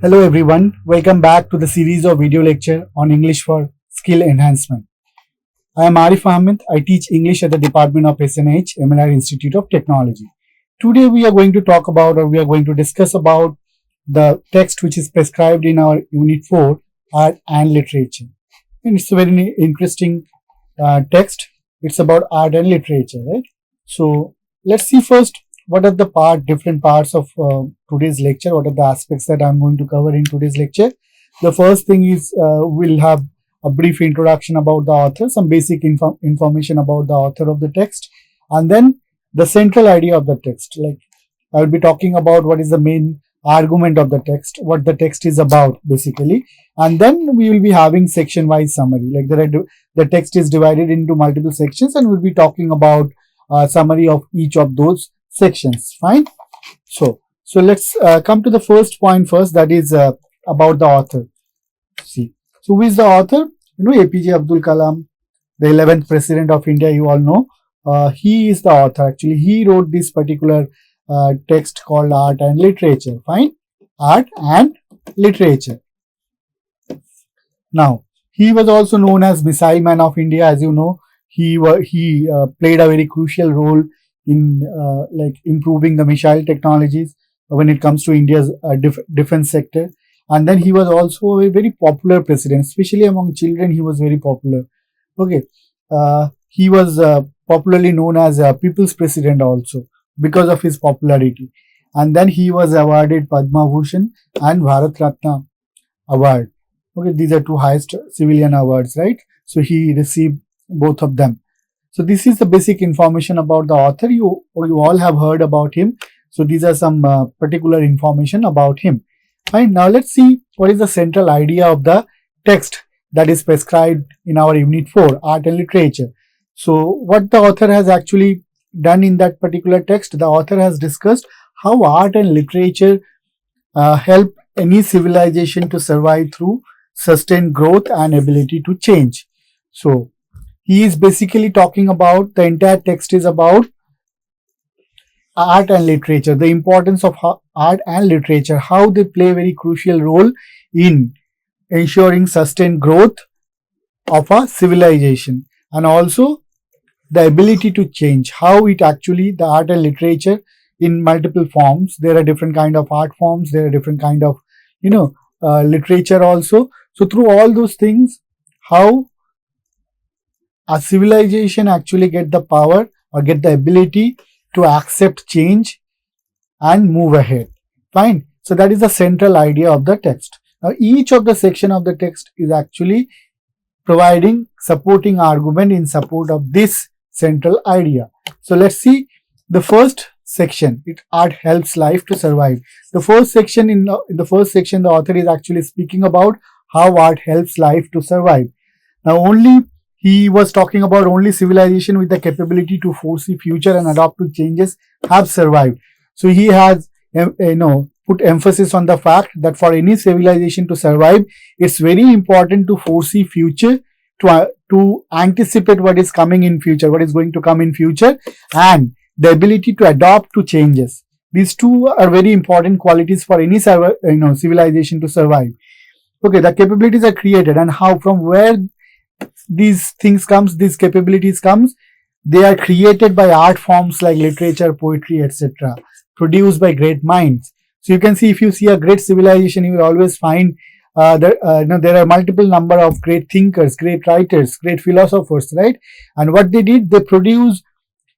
Hello everyone, welcome back to the series of video lecture on English for Skill Enhancement. I am Arif Ahammed. I teach English at the Department of SNH, MLR Institute of Technology. Today we are going to talk about we are going to discuss about the text which is prescribed in our Unit 4, Art and Literature. And it's a very interesting text. It's about art and literature, right? So let's see first what are the different parts of today's lecture. What are the aspects that I'm going to cover in today's lecture? The first thing is we'll have a brief introduction about the author, some basic information about the author of the text, and then the central idea of the text. Like I will be talking about what is the main argument of the text, what the text is about basically, and then we will be having section-wise summary. Like the text is divided into multiple sections, and we'll be talking about summary of each of those sections. Fine. So let's come to the first point first. That is about the author. See, so who is the author? You know, APJ Abdul Kalam, the 11th president of India. You all know. He is the author. Actually, he wrote this particular text called Art and Literature. Fine. Art and Literature. Now, he was also known as Missile Man of India. As you know, he played a very crucial role in like improving the missile technologies when it comes to India's defense sector. And then he was also a very popular president, especially among children. He was very popular. Okay, he was popularly known as a People's President also because of his popularity. And then he was awarded Padma Bhushan and Bharat Ratna award. Okay, these are two highest civilian awards, right? So he received both of them. So this is the basic information about the author. You all have heard about him. So these are some particular information about him. Fine. Now let's see what is the central idea of the text that is prescribed in our Unit 4, Art and Literature. So what the author has actually done in that particular text, the author has discussed how art and literature help any civilization to survive through sustained growth and ability to change. So he is basically talking about, the entire text is about art and literature, the importance of art and literature, how they play a very crucial role in ensuring sustained growth of a civilization, and also the ability to change, how it actually, the art and literature in multiple forms. There are different kind of art forms, there are different kind of, literature also. So through all those things, how a civilization actually get the power or get the ability to accept change and move ahead. Fine. So that is the central idea of the text. Now each of the section of the text is actually providing supporting argument in support of this central idea. So let's see the first section. Art helps life to survive. The first section, in the first section, the author is actually speaking about how art helps life to survive. Now he was talking about only civilization with the capability to foresee future and adapt to changes have survived. So he has, put emphasis on the fact that for any civilization to survive, it's very important to foresee future, to anticipate what is coming in future, what is going to come in future, and the ability to adapt to changes. These two are very important qualities for any civilization to survive. Okay, the capabilities are created, and how, from where these things comes, these capabilities comes, they are created by art forms like literature, poetry, etc., produced by great minds. So you can see, if you see a great civilization, you will always find there are multiple number of great thinkers, great writers, great philosophers, right? And what they did, they produce,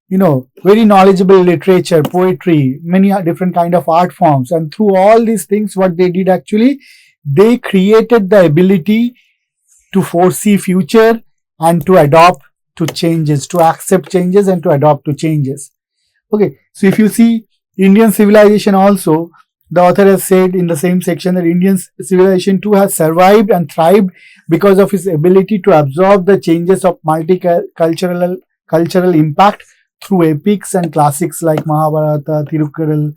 very knowledgeable literature, poetry, many different kind of art forms. And through all these things, what they did actually, they created the ability to foresee future and to adopt to changes, to accept changes and to adopt to changes. Okay, so if you see Indian civilization also, the author has said in the same section that Indian civilization too has survived and thrived because of its ability to absorb the changes of cultural impact through epics and classics like Mahabharata, Tirukkural,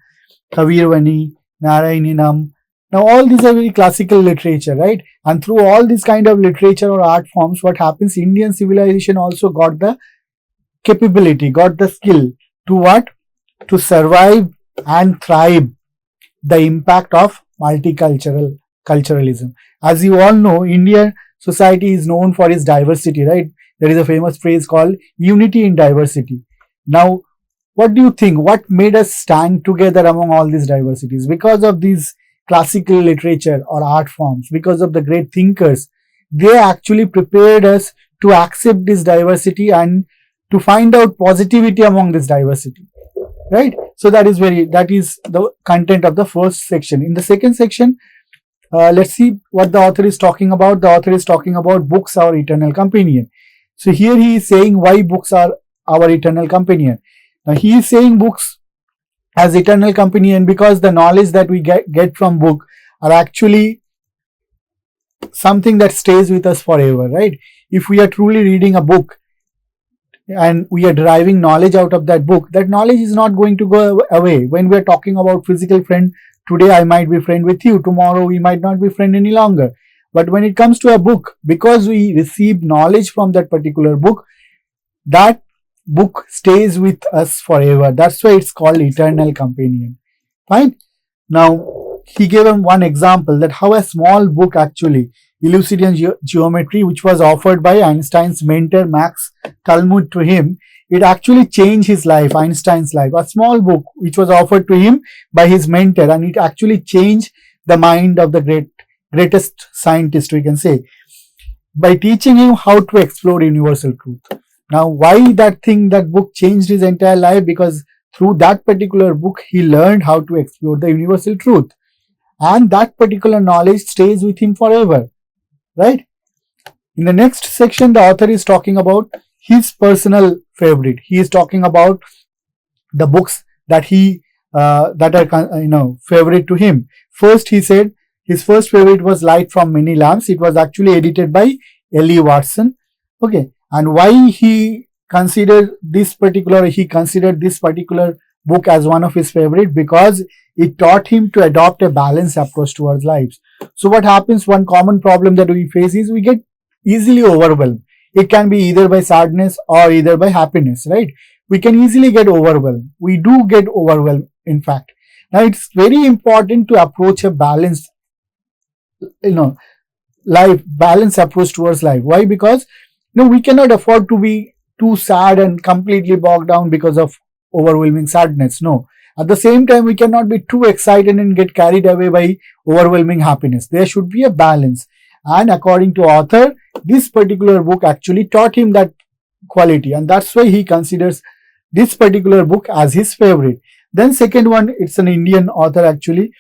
Kavirvani, Narayanam. Now all these are very classical literature, right? And through all these kind of literature or art forms, what happens, Indian civilization also got the capability, got the skill to what? To survive and thrive the impact of multicultural culturalism. As you all know, Indian society is known for its diversity, right? There is a famous phrase called unity in diversity. Now, what do you think? What made us stand together among all these diversities? Because of these classical literature or art forms, because of the great thinkers, they actually prepared us to accept this diversity and to find out positivity among this diversity, right? So that is the content of the first section. In the second section, let's see what the author is talking about. The author is talking about books, our eternal companion. So here he is saying why books are our eternal companion. Now he is saying books as eternal companion because the knowledge that we get from book are actually something that stays with us forever, right? If we are truly reading a book and we are deriving knowledge out of that book, that knowledge is not going to go away. When we are talking about physical friend, today I might be friend with you, tomorrow we might not be friend any longer. But when it comes to a book, because we receive knowledge from that particular book, that book stays with us forever. That's why it's called eternal companion. Fine. Now, he gave him one example that how a small book actually, Euclidean geometry, which was offered by Einstein's mentor Max Talmud to him, it actually changed his life, Einstein's life. A small book which was offered to him by his mentor, and it actually changed the mind of the greatest scientist, we can say, by teaching him how to explore universal truth. Now, why that book changed his entire life? Because through that particular book, he learned how to explore the universal truth. And that particular knowledge stays with him forever, right? In the next section, the author is talking about his personal favorite. He is talking about the books that that are favorite to him. First, he said his first favorite was Light from Many Lamps. It was actually edited by L.E. Watson. Okay, and why he considered this particular book as one of his favorite? Because it taught him to adopt a balanced approach towards lives. So what happens, one common problem that we face is we get easily overwhelmed. It can be either by sadness or either by happiness, right? We can easily get overwhelmed. We do get overwhelmed, in fact. Now it's very important to approach a balanced, balanced approach towards life. Why? Because we cannot afford to be too sad and completely bogged down because of overwhelming sadness. No. At the same time, we cannot be too excited and get carried away by overwhelming happiness. There should be a balance. And according to author, this particular book actually taught him that quality. And that's why he considers this particular book as his favorite. Then second one, it's an Indian author actually,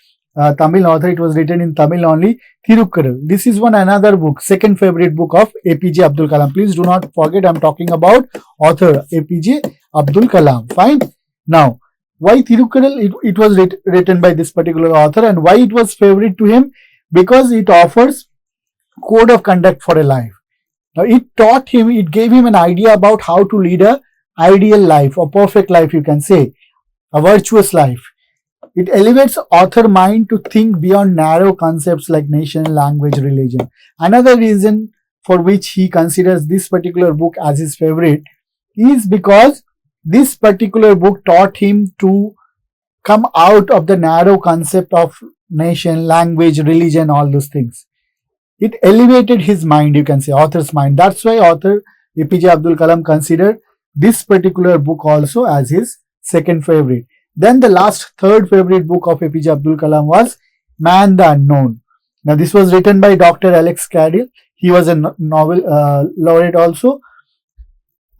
Tamil author. It was written in Tamil only, Thirukkural. This is another book, second favorite book of APJ Abdul Kalam. Please do not forget, I'm talking about author APJ Abdul Kalam. Fine. Now, why Thirukkural? It was written by this particular author, and why it was favorite to him? Because it offers code of conduct for a life. Now, it gave him an idea about how to lead a ideal life, or perfect life, you can say, a virtuous life. It elevates author mind to think beyond narrow concepts like nation, language, religion. Another reason for which he considers this particular book as his favorite is because this particular book taught him to come out of the narrow concept of nation, language, religion, all those things. It elevated his mind, you can say, author's mind. That's why author APJ Abdul Kalam considered this particular book also as his second favorite. Then the third favorite book of APJ Abdul Kalam was Man the Unknown. Now this was written by Dr. Alex Cardill. He was a Nobel laureate also.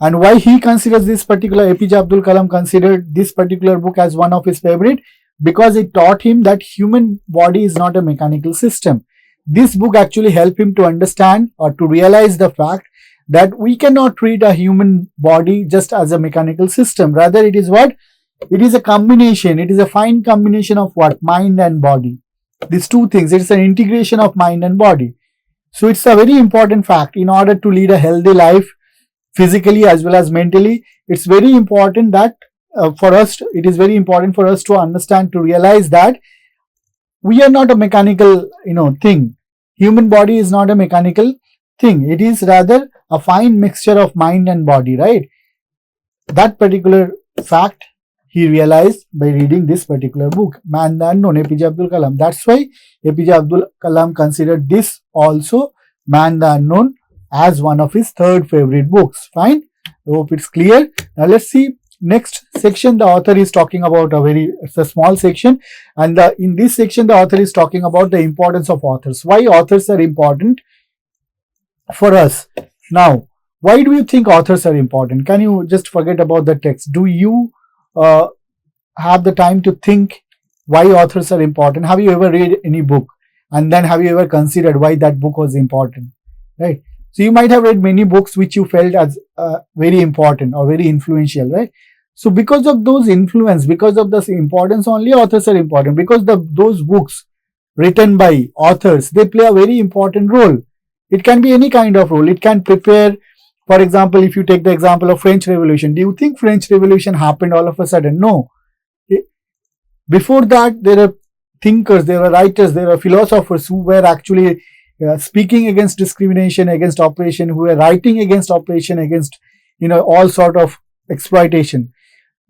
And why he considers this particular, APJ Abdul Kalam considered this particular book as one of his favorite? Because it taught him that human body is not a mechanical system. This book actually helped him to understand or to realize the fact that we cannot treat a human body just as a mechanical system. Rather, it is what? It is a combination. It is a fine combination of what? Mind and body. These two things. It is an integration of mind and body. So it's a very important fact. In order to lead a healthy life, physically as well as mentally, it's very important that it is very important for us to understand, to realize that we are not a mechanical, thing. Human body is not a mechanical thing. It is rather a fine mixture of mind and body, right? That particular fact he realized by reading this particular book, Man the Unknown, APJ Abdul Kalam. That's why APJ Abdul Kalam considered this also, Man the Unknown, as one of his third favorite books. Fine. I hope it's clear. Now let's see next section. The author is talking about it's a small section, and in this section the author is talking about the importance of authors. Why authors are important for us. Now, why do you think authors are important? Can you just forget about the text? Do you have the time to think why authors are important? Have you ever read any book and then have you ever considered why that book was important? Right? So you might have read many books which you felt as very important or very influential, right? So because of those influence, because of this importance, only authors are important, because those books written by authors, they play a very important role. It can be any kind of role. It can prepare, for example, if you take the example of French Revolution, do you think French Revolution happened all of a sudden? No. Before that, there are thinkers, there are writers, there are philosophers who were actually speaking against discrimination, against oppression, who were writing against oppression, against all sort of exploitation.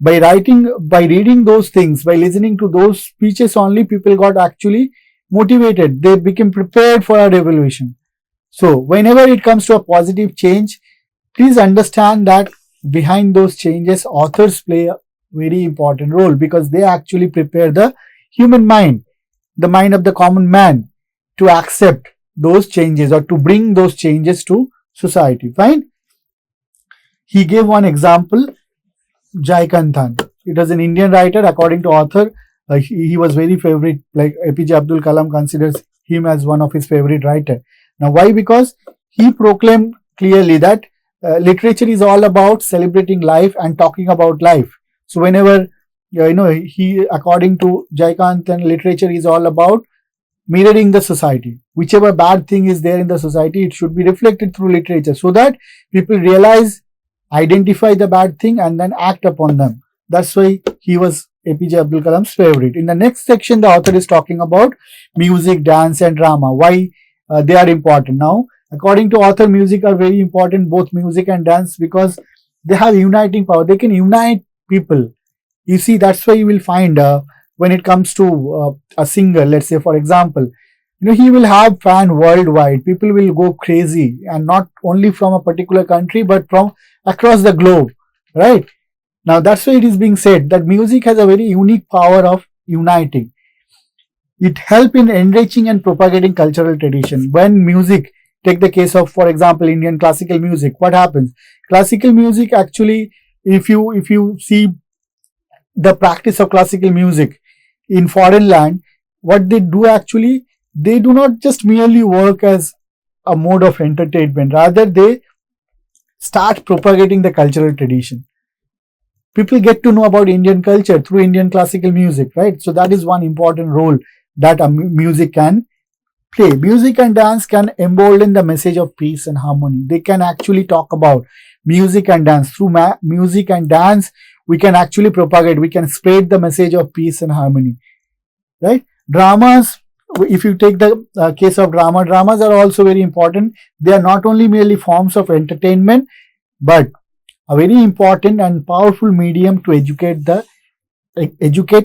By reading those things, by listening to those speeches only, people got actually motivated. They became prepared for a revolution. So whenever it comes to a positive change, please understand that behind those changes, authors play a very important role, because they actually prepare the human mind, the mind of the common man, to accept those changes or to bring those changes to society. Fine. He gave one example, Jayakanthan. It was an Indian writer. According to author, he was very favorite, like APJ Abdul Kalam considers him as one of his favorite writer. Now why? Because he proclaimed clearly that literature is all about celebrating life and talking about life. So whenever, according to Jayakanthan, literature is all about mirroring the society. Whichever bad thing is there in the society, it should be reflected through literature, so that people realize, identify the bad thing and then act upon them. That's why he was APJ Abdul Kalam's favorite. In the next section, the author is talking about music, dance and drama. Why they are important. Now, according to author, music are very important, both music and dance, because they have uniting power. They can unite people. You see, that's why you will find when it comes to a singer, let's say for example, he will have fan worldwide. People will go crazy, and not only from a particular country but from across the globe, right? Now that's why it is being said that music has a very unique power of uniting. It helps in enriching and propagating cultural tradition. When music, take the case of, for example, Indian classical music, what happens? Classical music actually, if you see the practice of classical music in foreign land, what they do actually, they do not just merely work as a mode of entertainment, rather they start propagating the cultural tradition. People get to know about Indian culture through Indian classical music, right? So that is one important role that music can play. Music and dance can embolden the message of peace and harmony. They can actually talk about music and dance. Through music and dance, we can actually propagate, we can spread the message of peace and harmony, right? Dramas, if you take the case of dramas are also very important. They are not only merely forms of entertainment, but a very important and powerful medium to educate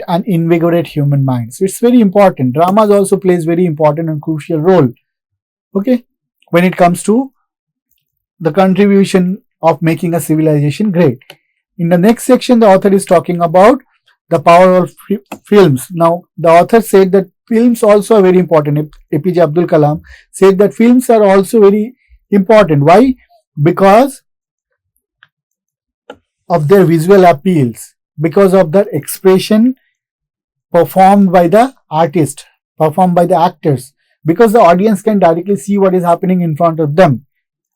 and invigorate human minds. So it's very important. Dramas also plays very important and crucial role, okay, when it comes to the contribution of making a civilization great. In the next section, the author is talking about the power of films. Now, the author said that films also are very important. APJ Abdul Kalam said that films are also very important. Why? Because of their visual appeals, because of their expression performed by the artist, performed by the actors, because the audience can directly see what is happening in front of them,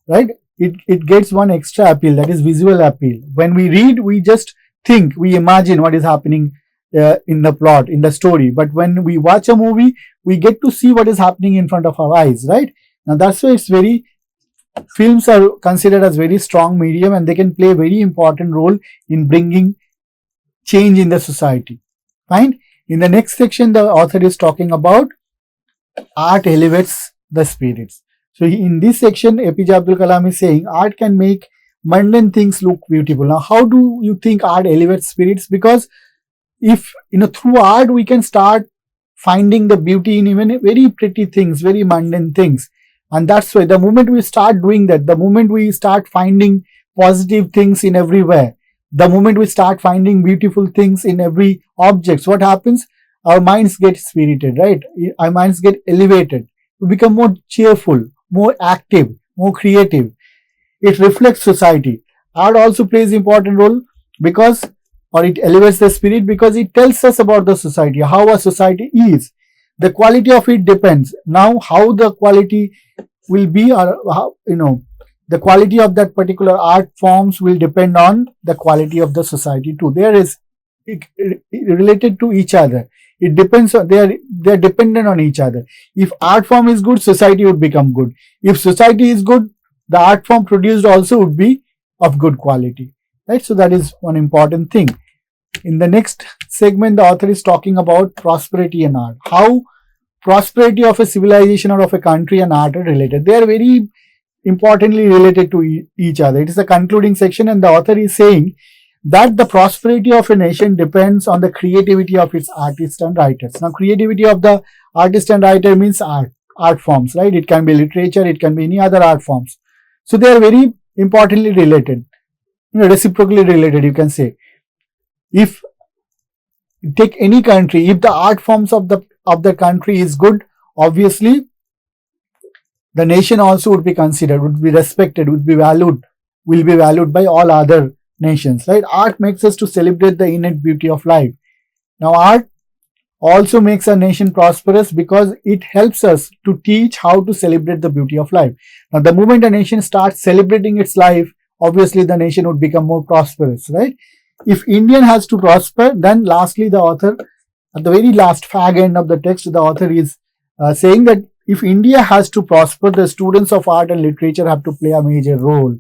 right? It gets one extra appeal, that is visual appeal. When we read, we just think, we imagine what is happening in the plot, in the story. But when we watch a movie, we get to see what is happening in front of our eyes, right? Now that's why films are considered as very strong medium, and they can play a very important role in bringing change in the society. Fine. In the next section, the author is talking about art elevates the spirits. So in this section, APJ Abdul Kalam is saying art can make mundane things look beautiful. Now, how do you think art elevates spirits? Because if through art we can start finding the beauty in even very pretty things, very mundane things. And that's why the moment we start doing that, the moment we start finding positive things in everywhere, the moment we start finding beautiful things in every object, what happens? Our minds get spirited, right? Our minds get elevated. We become more cheerful, more active, more creative. It reflects society. Art also plays important role because, or it elevates the spirit because it tells us about the society, how a society is. The quality of it depends. Now, how the quality will be, or how, the quality of that particular art forms will depend on the quality of the society too. There is related to each other. It depends on, they are dependent on each other. If art form is good, society would become good. If society is good, the art form produced also would be of good quality, right? So that is one important thing. In the next segment, the author is talking about prosperity and art. How prosperity of a civilization or of a country and art are related. They are very importantly related to each other. It is a concluding section, and the author is saying that the prosperity of a nation depends on the creativity of its artists and writers. Now, creativity of the artist and writer means art forms, right? It can be literature, it can be any other art forms. So they are very importantly related, reciprocally related, you can say. If take any country, if the art forms of the country is good, obviously the nation also would be considered, would be respected, would be valued, will be valued by all other nations, right? Art makes us to celebrate the innate beauty of life. Now, art also makes a nation prosperous because it helps us to teach how to celebrate the beauty of life. Now, the moment a nation starts celebrating its life, obviously the nation would become more prosperous, right? If Indian has to prosper, then lastly the author, at the very last fag end of the text, the author is saying that if India has to prosper, the students of art and literature have to play a major role.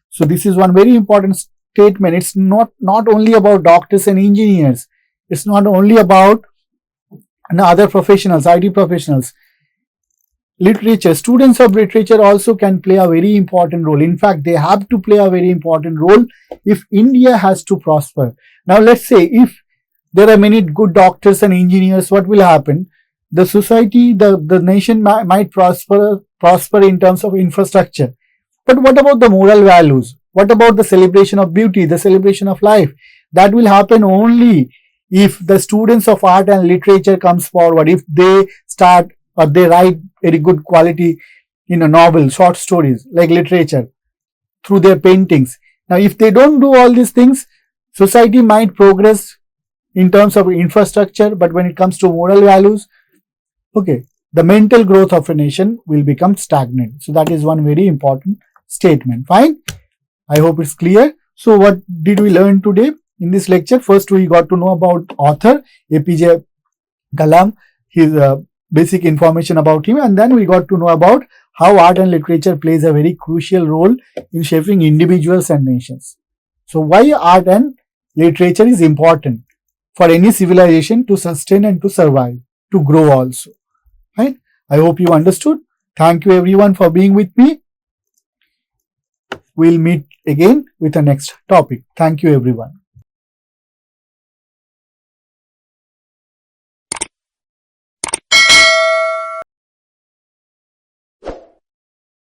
So this is one very important statement. It's not only about doctors and engineers. It's not only about other professionals, IT professionals. Literature, students of literature also can play a very important role. In fact, they have to play a very important role if India has to prosper. Now, let's say if there are many good doctors and engineers, what will happen? The society, the nation might prosper in terms of infrastructure. But what about the moral values? What about the celebration of beauty, the celebration of life? That will happen only if the students of art and literature comes forward, if they start or they write very good quality novels, short stories, like literature, through their paintings. Now, if they don't do all these things, society might progress in terms of infrastructure, but when it comes to moral values, the mental growth of a nation will become stagnant. So that is one very important statement. Fine. I hope it's clear. So what did we learn today in this lecture? First, we got to know about author APJ Kalam, his basic information about him, and then we got to know about how art and literature plays a very crucial role in shaping individuals and nations. So why art and literature is important for any civilization to sustain and to survive, to grow also. Right? I hope you understood. Thank you everyone for being with me. We'll meet again with the next topic. Thank you everyone.